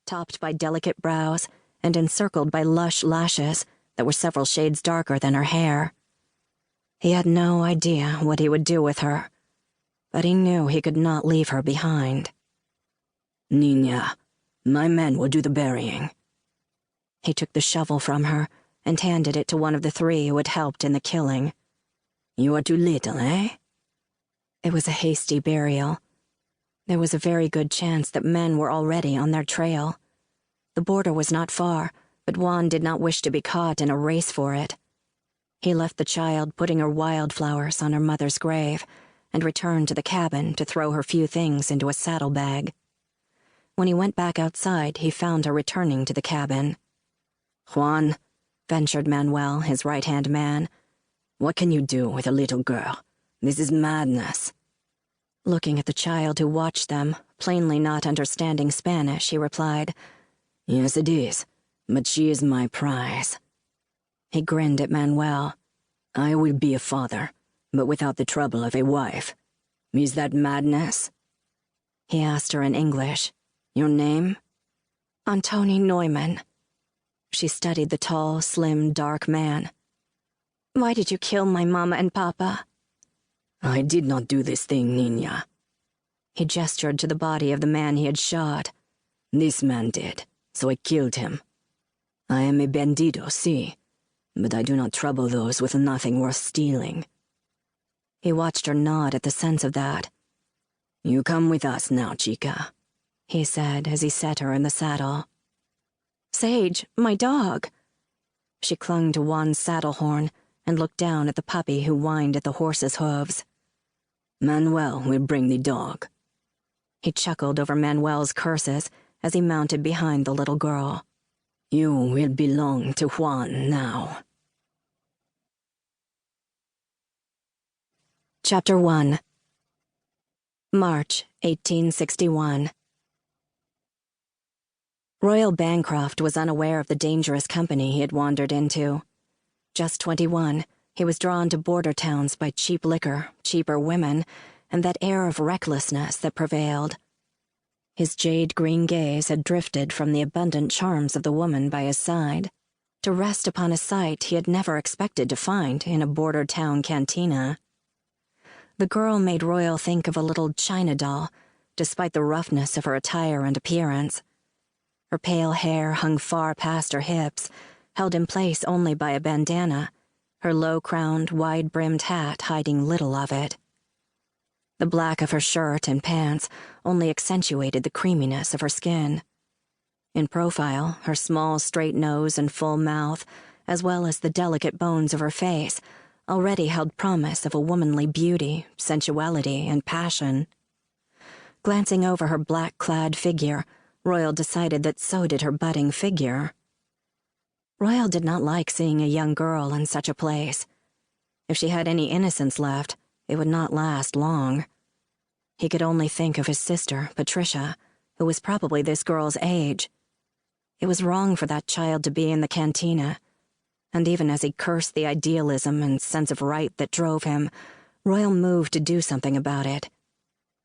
topped by delicate brows and encircled by lush lashes that were several shades darker than her hair. He had no idea what he would do with her, but he knew he could not leave her behind. Niña, my men will do the burying. He took the shovel from her and handed it to one of the three who had helped in the killing. You are too little, eh? It was a hasty burial. There was a very good chance that men were already on their trail. The border was not far, but Juan did not wish to be caught in a race for it. He left the child putting her wildflowers on her mother's grave and returned to the cabin to throw her few things into a saddlebag. When he went back outside, he found her returning to the cabin. Juan, ventured Manuel, his right-hand man, what can you do with a little girl? This is madness. Looking at the child who watched them, plainly not understanding Spanish, he replied, Yes, it is, but she is my prize. He grinned at Manuel. I will be a father, but without the trouble of a wife. Is that madness? He asked her in English. Your name? Antonie Neumann. She studied the tall, slim, dark man. Why did you kill my mama and papa? I did not do this thing, Niña. He gestured to the body of the man he had shot. This man did, so I killed him. I am a bandito, see, but I do not trouble those with nothing worth stealing. He watched her nod at the sense of that. You come with us now, chica, he said as he set her in the saddle. Sage, my dog. She clung to Juan's saddle horn and looked down at the puppy who whined at the horse's hooves. Manuel will bring the dog. He chuckled over Manuel's curses as he mounted behind the little girl. You will belong to Juan now. Chapter 1. March 1861. Royal Bancroft was unaware of the dangerous company he had wandered into. Just 21, he was drawn to border towns by cheap liquor, cheaper women, and that air of recklessness that prevailed. His jade-green gaze had drifted from the abundant charms of the woman by his side to rest upon a sight he had never expected to find in a border town cantina. The girl made Royal think of a little china doll, despite the roughness of her attire and appearance. Her pale hair hung far past her hips, held in place only by a bandana, her low-crowned, wide-brimmed hat hiding little of it. The black of her shirt and pants only accentuated the creaminess of her skin. In profile, her small, straight nose and full mouth, as well as the delicate bones of her face, already held promise of a womanly beauty, sensuality, and passion. Glancing over her black-clad figure, Royal decided that so did her budding figure. Royal did not like seeing a young girl in such a place. If she had any innocence left, it would not last long. He could only think of his sister, Patricia, who was probably this girl's age. It was wrong for that child to be in the cantina, and even as he cursed the idealism and sense of right that drove him, Royal moved to do something about it.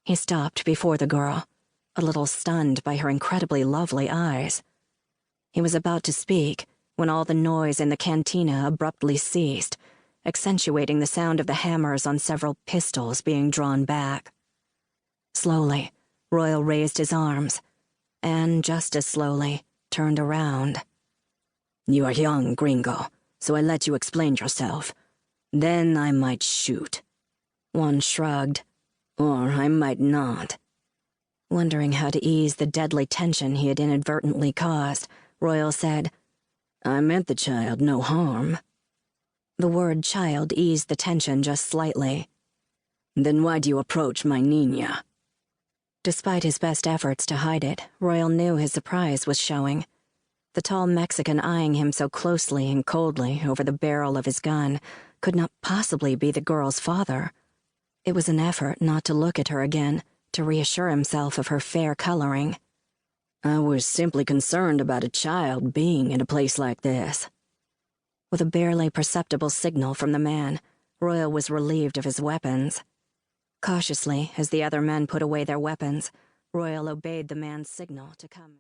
He stopped before the girl, a little stunned by her incredibly lovely eyes. He was about to speak when all the noise in the cantina abruptly ceased, accentuating the sound of the hammers on several pistols being drawn back. Slowly, Royal raised his arms, and just as slowly, turned around. You are young, gringo, so I let you explain yourself. Then I might shoot. One shrugged. Or I might not. Wondering how to ease the deadly tension he had inadvertently caused, Royal said, I meant the child no harm. The word child eased the tension just slightly. Then why do you approach my Niña? Despite his best efforts to hide it, Royal knew his surprise was showing. The tall Mexican eyeing him so closely and coldly over the barrel of his gun could not possibly be the girl's father. It was an effort not to look at her again, to reassure himself of her fair coloring. I was simply concerned about a child being in a place like this. With a barely perceptible signal from the man, Royal was relieved of his weapons. Cautiously, as the other men put away their weapons, Royal obeyed the man's signal to come.